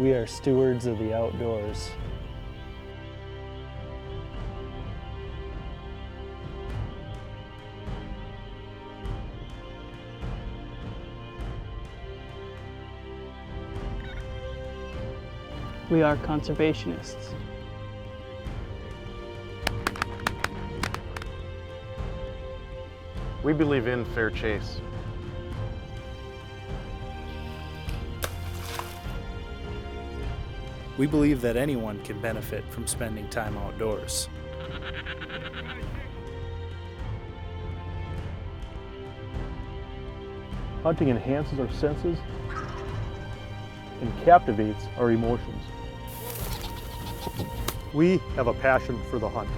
We are stewards of the outdoors. We are conservationists. We believe in fair chase. We believe that anyone can benefit from spending time outdoors. Hunting enhances our senses and captivates our emotions. We have a passion for the hunt.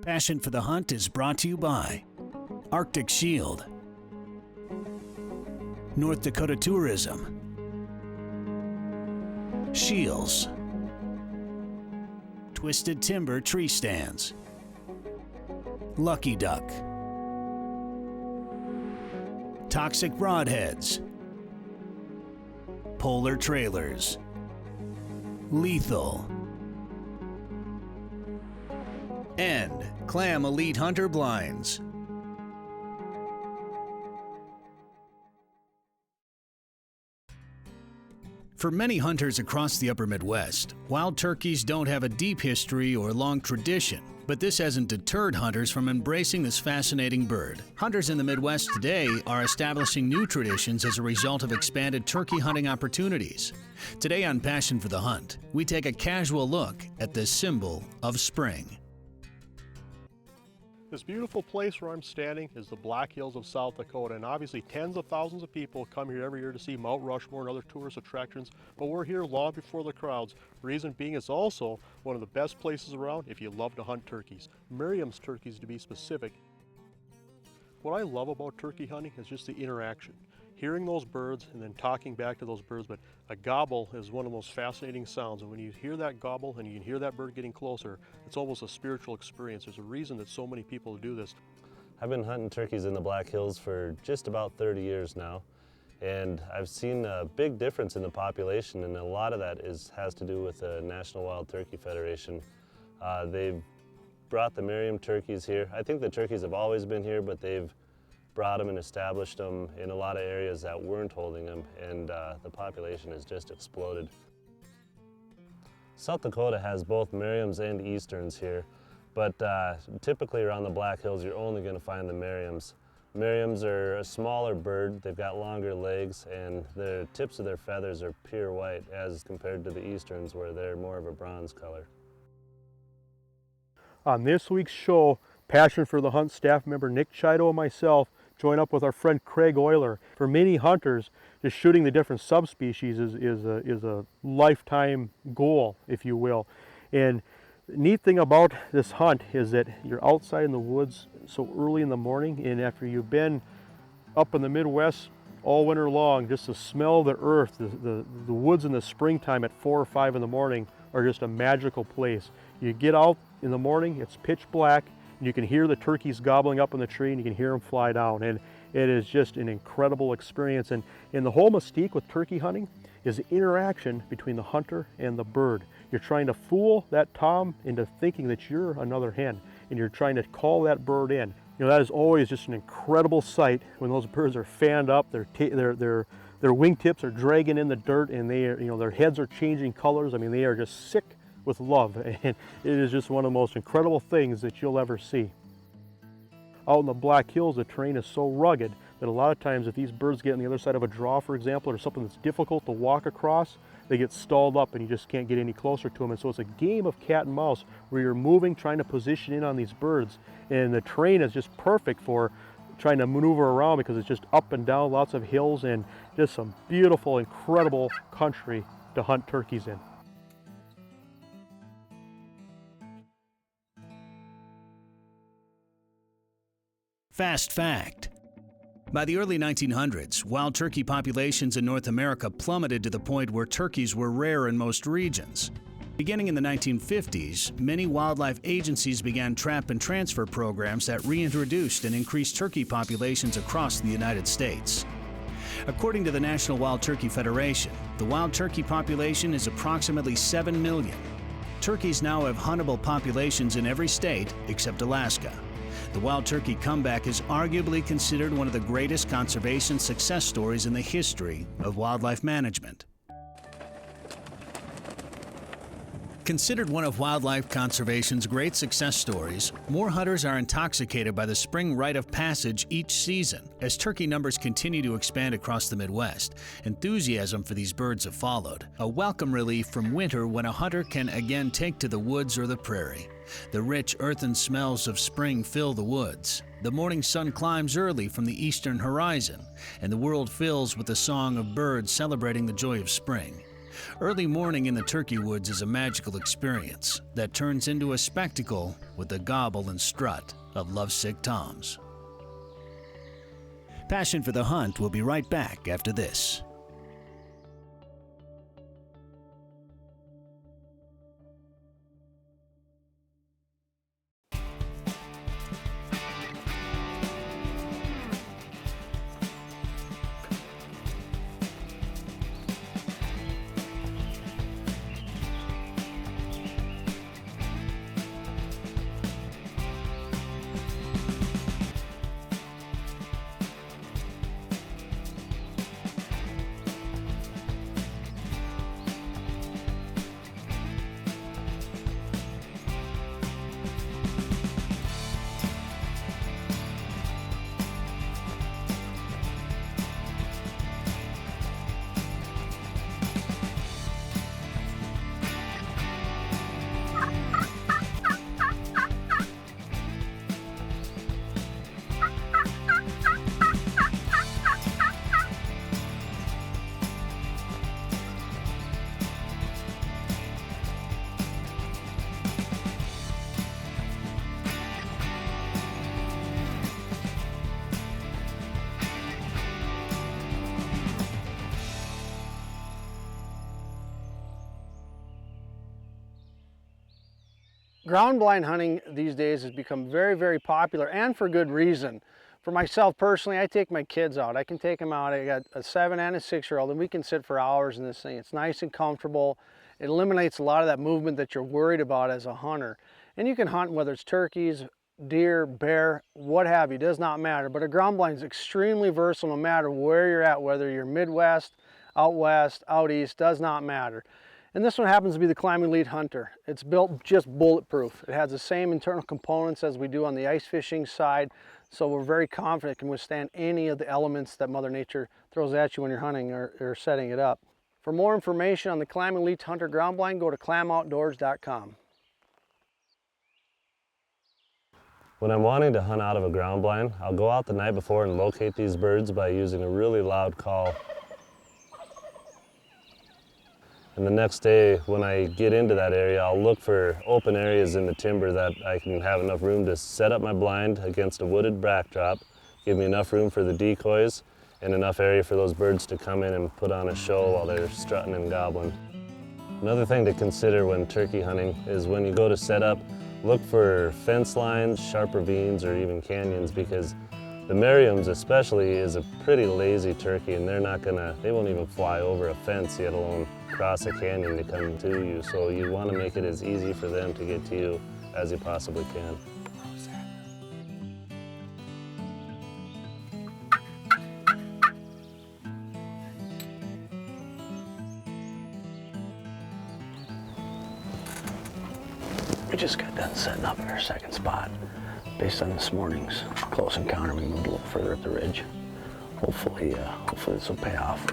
Passion for the Hunt is brought to you by Arctic Shield, North Dakota Tourism, Shields, Twisted Timber Tree Stands, Lucky Duck, Toxic Broadheads, Polar Trailers, Lethal, and Clam Elite Hunter Blinds. For many hunters across the upper Midwest, wild turkeys don't have a deep history or long tradition, but this hasn't deterred hunters from embracing this fascinating bird. Hunters in the Midwest today are establishing new traditions as a result of expanded turkey hunting opportunities. Today on Passion for the Hunt, we take a casual look at this symbol of spring. This beautiful place where I'm standing is the Black Hills of South Dakota, and obviously tens of thousands of people come here every year to see Mount Rushmore and other tourist attractions, but we're here long before the crowds. Reason being, it's also one of the best places around if you love to hunt turkeys. Merriam's turkeys, to be specific. What I love about turkey hunting is just the interaction. Hearing those birds and then talking back to those birds, but a gobble is one of the most fascinating sounds, and when you hear that gobble and you can hear that bird getting closer, it's almost a spiritual experience. There's a reason that so many people do this. I've been hunting turkeys in the Black Hills for just about 30 years now, and I've seen a big difference in the population, and a lot of that has to do with the National Wild Turkey Federation. They've brought the Merriam turkeys here. I think the turkeys have always been here, but they've brought them and established them in a lot of areas that weren't holding them, and the population has just exploded. South Dakota has both Merriams and Easterns here, but typically around the Black Hills you're only going to find the Merriams. Merriams are a smaller bird, they've got longer legs, and the tips of their feathers are pure white as compared to the Easterns where they're more of a bronze color. On this week's show, Passion for the Hunt staff member Nick Chiodo and myself join up with our friend Craig Euler. For many hunters, just shooting the different subspecies is a lifetime goal, if you will. And the neat thing about this hunt is that you're outside in the woods so early in the morning, and after you've been up in the Midwest all winter long, just to smell the earth, the woods in the springtime at 4 or 5 in the morning are just a magical place. You get out in the morning, it's pitch black, and you can hear the turkeys gobbling up in the tree, and you can hear them fly down, and it is just an incredible experience. And the whole mystique with turkey hunting is the interaction between the hunter and the bird. You're trying to fool that tom into thinking that you're another hen, and you're trying to call that bird in. You know, that is always just an incredible sight when those birds are fanned up, their wingtips are dragging in the dirt, and they are, you know, their heads are changing colors. I mean, they are just sick with love, and it is just one of the most incredible things that you'll ever see. Out in the Black Hills, the terrain is so rugged that a lot of times if these birds get on the other side of a draw, for example, or something that's difficult to walk across, they get stalled up and you just can't get any closer to them. And so it's a game of cat and mouse where you're moving, trying to position in on these birds, and the terrain is just perfect for trying to maneuver around because it's just up and down, lots of hills, and just some beautiful, incredible country to hunt turkeys in. Fast fact. By the early 1900s, wild turkey populations in North America plummeted to the point where turkeys were rare in most regions. Beginning in the 1950s, many wildlife agencies began trap and transfer programs that reintroduced and increased turkey populations across the United States. According to the National Wild Turkey Federation, the wild turkey population is approximately 7 million. Turkeys now have huntable populations in every state except Alaska. The wild turkey comeback is arguably considered one of the greatest conservation success stories in the history of wildlife management. Considered one of wildlife conservation's great success stories, more hunters are intoxicated by the spring rite of passage each season. As turkey numbers continue to expand across the Midwest, enthusiasm for these birds have followed. A welcome relief from winter when a hunter can again take to the woods or the prairie. The rich earthen smells of spring fill the woods. The morning sun climbs early from the eastern horizon, and the world fills with the song of birds celebrating the joy of spring. Early morning in the turkey woods is a magical experience that turns into a spectacle with the gobble and strut of lovesick toms. Passion for the Hunt will be right back after this. Ground blind hunting these days has become very, very popular, and for good reason. For myself personally, I take my kids out. I can take them out. I got a 7 and a 6-year-old, and we can sit for hours in this thing. It's nice and comfortable. It eliminates a lot of that movement that you're worried about as a hunter. And you can hunt whether it's turkeys, deer, bear, what have you, does not matter. But a ground blind is extremely versatile no matter where you're at, whether you're Midwest, out west, out east, does not matter. And this one happens to be the Climbing Elite Hunter. It's built just bulletproof. It has the same internal components as we do on the ice fishing side, so we're very confident it can withstand any of the elements that Mother Nature throws at you when you're hunting or setting it up. For more information on the Climbing Elite Hunter ground blind, go to clamoutdoors.com. When I'm wanting to hunt out of a ground blind, I'll go out the night before and locate these birds by using a really loud call. And the next day, when I get into that area, I'll look for open areas in the timber that I can have enough room to set up my blind against a wooded backdrop, give me enough room for the decoys, and enough area for those birds to come in and put on a show while they're strutting and gobbling. Another thing to consider when turkey hunting is when you go to set up, look for fence lines, sharp ravines, or even canyons, because the Merriam's especially is a pretty lazy turkey, and they won't even fly over a fence, yet alone cross a canyon to come to you. So you want to make it as easy for them to get to you as you possibly can. We just got done setting up our second spot. Based on this morning's close encounter, we moved a little further up the ridge. Hopefully this will pay off.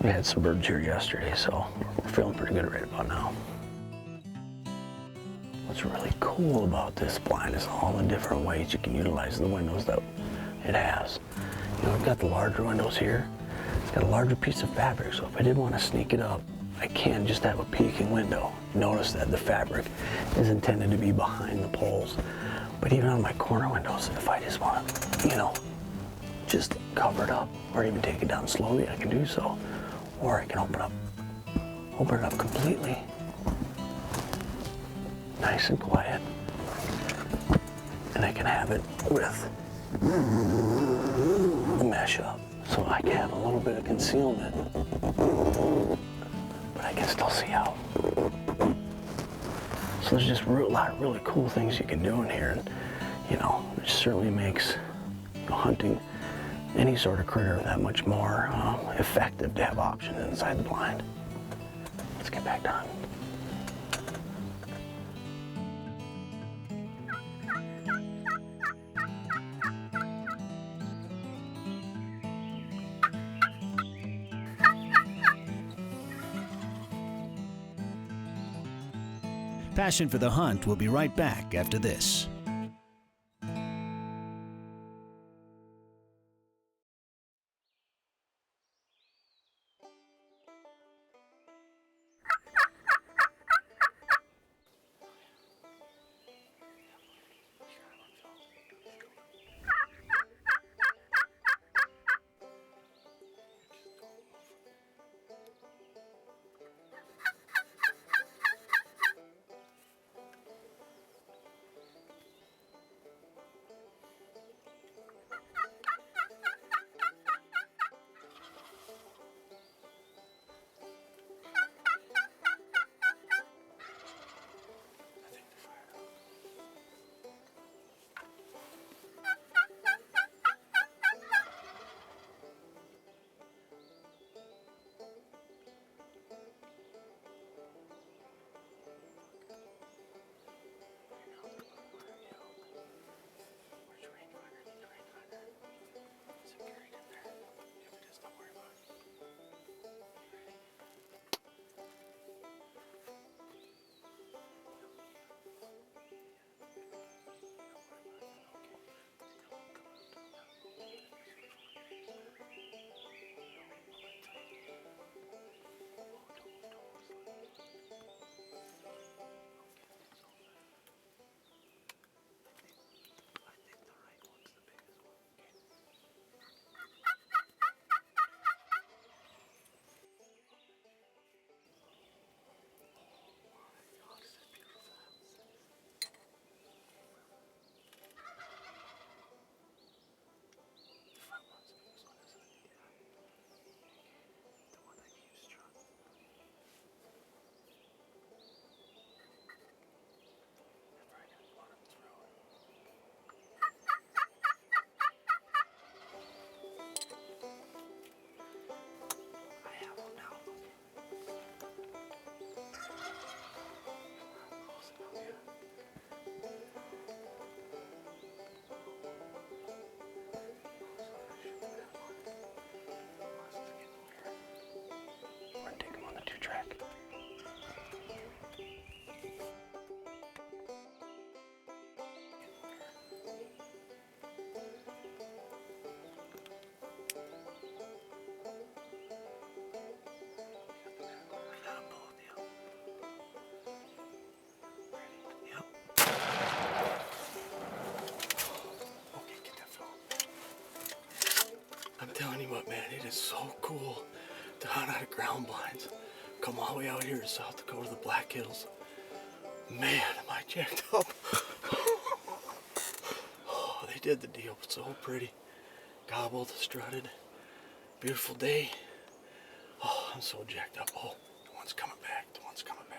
We had some birds here yesterday, so we're feeling pretty good right about now. What's really cool about this blind is all the different ways you can utilize the windows that it has. You know, we've got the larger windows here. It's got a larger piece of fabric, so if I did want to sneak it up, I can just have a peeking window. Notice that the fabric is intended to be behind the poles. But even on my corner windows, if I just want to, just cover it up or even take it down slowly, I can do so. Or I can open it up completely. Nice and quiet. And I can have it with the mesh up. so I can have a little bit of concealment, but I can still see out. So there's just a lot of really cool things you can do in here, and you know, it certainly makes hunting any sort of critter that much more effective to have options inside the blind. Let's get back done. Passion for the Hunt will be right back after this. I'm telling you what, man, it is so cool to hunt out of ground blinds. Come all the way out here to South Dakota, the Black Hills. Man, am I jacked up. Oh, they did the deal, so pretty. Gobbled, strutted, beautiful day. Oh, I'm so jacked up. Oh, the one's coming back, the one's coming back.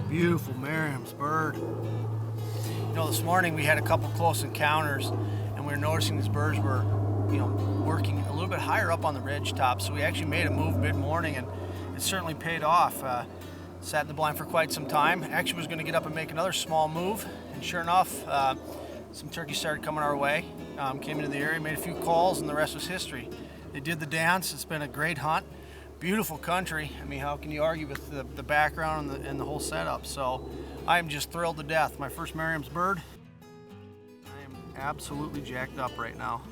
Beautiful Merriam's bird. You know, this morning we had a couple close encounters, and we were noticing these birds were, you know, working a little bit higher up on the ridge top. So we actually made a move mid-morning, and it certainly paid off. Sat in the blind for quite some time. Actually was going to get up and make another small move, and sure enough, some turkeys started coming our way. Came into the area, made a few calls, and the rest was history. They did the dance. It's been a great hunt. Beautiful country. I mean, how can you argue with the background and the whole setup? So I am just thrilled to death. My first Merriam's bird. I am absolutely jacked up right now.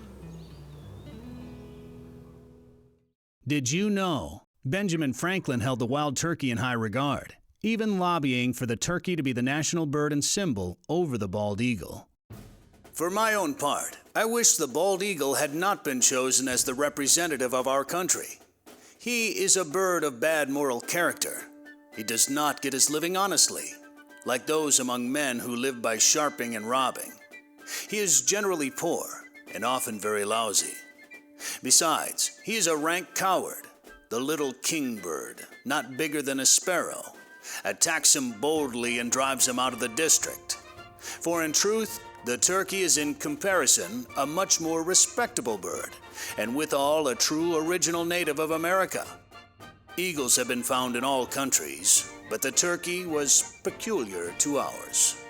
Did you know? Benjamin Franklin held the wild turkey in high regard, even lobbying for the turkey to be the national bird and symbol over the bald eagle. For my own part, I wish the bald eagle had not been chosen as the representative of our country. He is a bird of bad moral character. He does not get his living honestly, like those among men who live by sharping and robbing. He is generally poor and often very lousy. Besides, he is a rank coward. The little kingbird, not bigger than a sparrow, attacks him boldly and drives him out of the district. For in truth, the turkey is in comparison a much more respectable bird, and withal a true original native of America. Eagles have been found in all countries, but the turkey was peculiar to ours.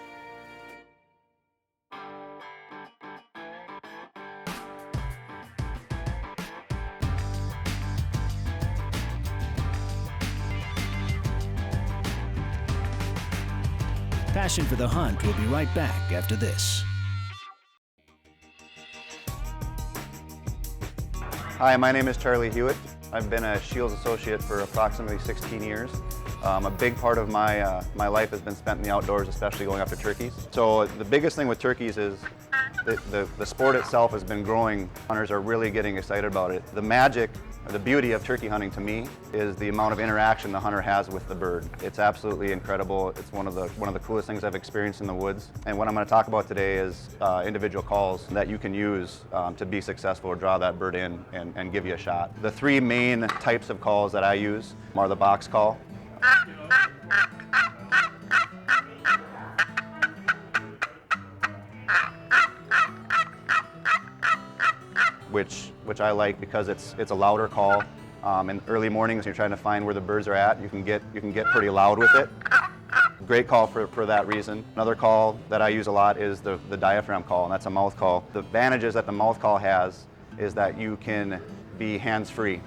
Passion for the Hunt will be right back after this. Hi, my name is Charlie Hewitt. I've been a Shields associate for approximately 16 years. A big part of my life has been spent in the outdoors, especially going after turkeys. So the biggest thing with turkeys is the sport itself has been growing. Hunters are really getting excited about it. The magic, the beauty of turkey hunting to me is the amount of interaction the hunter has with the bird. It's absolutely incredible. It's one of the coolest things I've experienced in the woods. And what I'm going to talk about today is individual calls that you can use to be successful or draw that bird in and give you a shot. The three main types of calls that I use are the box call, which I like because it's a louder call. In early mornings, when you're trying to find where the birds are at, you can get pretty loud with it. Great call for that reason. Another call that I use a lot is the diaphragm call, and that's a mouth call. The advantages that the mouth call has is that you can be hands-free.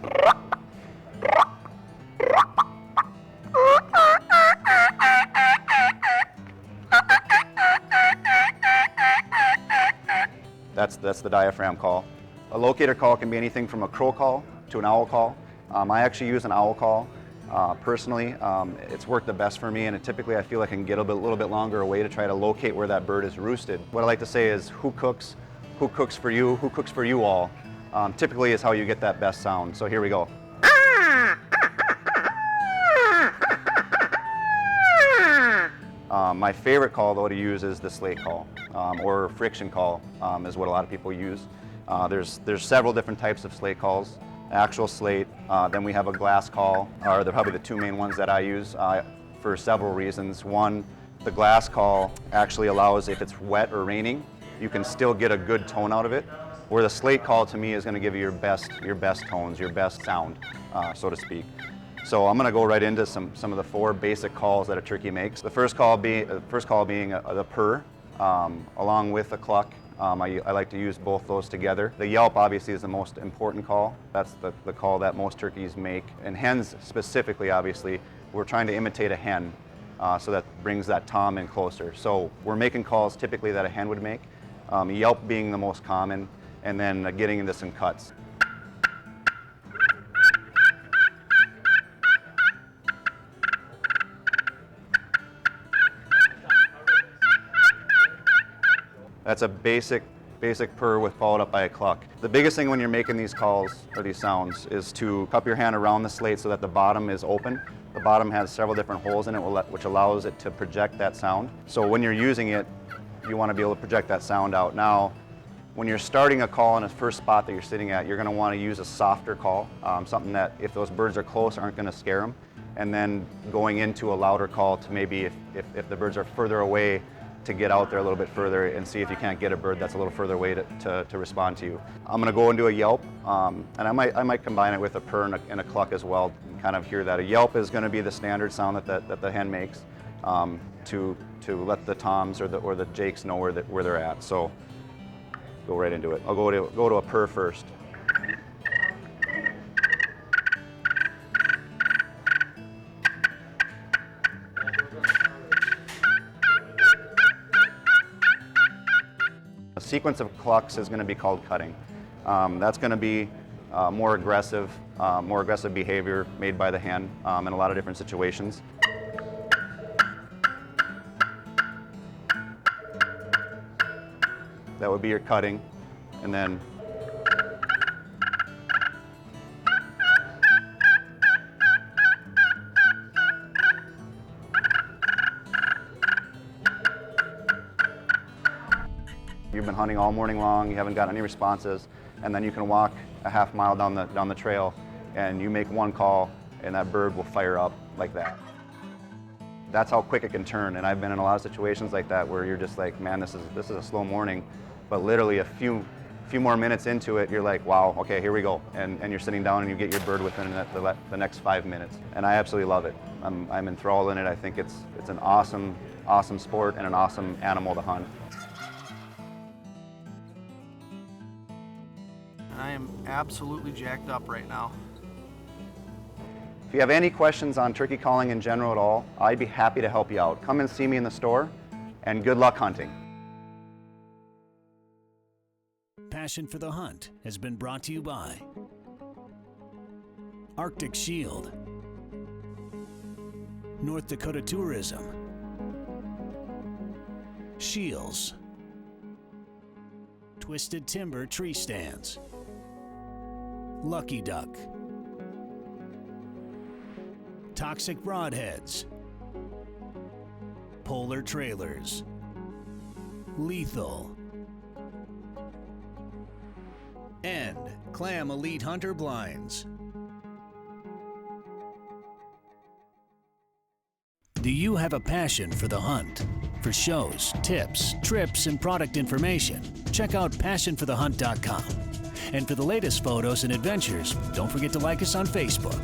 That's the diaphragm call. A locator call can be anything from a crow call to an owl call. I actually use an owl call personally. It's worked the best for me, and typically I feel I can get a little bit longer away to try to locate where that bird is roosted. What I like to say is who cooks for you, who cooks for you all, typically is how you get that best sound. So here we go. My favorite call though to use is the slate call, or friction call is what a lot of people use. There's several different types of slate calls. Actual slate, then we have a glass call, are probably the two main ones that I use for several reasons. One, the glass call actually allows, if it's wet or raining, you can still get a good tone out of it, where the slate call to me is going to give you your best tones, your best sound, so to speak. So I'm going to go right into some of the four basic calls that a turkey makes. The first call being the purr, along with the cluck. I like to use both those together. The yelp obviously is the most important call. That's the call that most turkeys make. And hens specifically, obviously, we're trying to imitate a hen, so that brings that tom in closer. So we're making calls typically that a hen would make, yelp being the most common, and then getting into some cuts. That's a basic purr followed up by a cluck. The biggest thing when you're making these calls or these sounds is to cup your hand around the slate so that the bottom is open. The bottom has several different holes in it which allows it to project that sound. So when you're using it, you want to be able to project that sound out. Now, when you're starting a call in the first spot that you're sitting at, you're going to want to use a softer call, something that if those birds are close aren't going to scare them. And then going into a louder call to maybe if the birds are further away, to get out there a little bit further and see if you can't get a bird that's a little further away to respond to you. I'm going to go into a yelp, and I might combine it with a purr and a cluck as well, and kind of hear that. A yelp is going to be the standard sound that the hen makes to let the toms or the jakes know where they're at. So go right into it. I'll go to a purr first. A sequence of clucks is going to be called cutting. That's going to be more aggressive behavior made by the hand in a lot of different situations. That would be your cutting, and then you've been hunting all morning long, you haven't got any responses, and then you can walk a half mile down the trail and you make one call and that bird will fire up like that. That's how quick it can turn, and I've been in a lot of situations like that where you're just like, man, this is a slow morning, but literally a few more minutes into it, you're like, wow, okay, here we go, and you're sitting down and you get your bird within the next 5 minutes, and I absolutely love it. I'm enthralled in it. I think it's an awesome sport and an awesome animal to hunt. I am absolutely jacked up right now. If you have any questions on turkey calling in general at all, I'd be happy to help you out. Come and see me in the store, and good luck hunting. Passion for the Hunt has been brought to you by Arctic Shield, North Dakota Tourism, Shields, Twisted Timber Tree Stands, Lucky Duck, Toxic Broadheads, Polar Trailers, Lethal, and Clam Elite Hunter Blinds. Do you have a passion for the hunt? For shows, tips, trips, and product information, check out passionforthehunt.com. And for the latest photos and adventures, don't forget to like us on Facebook.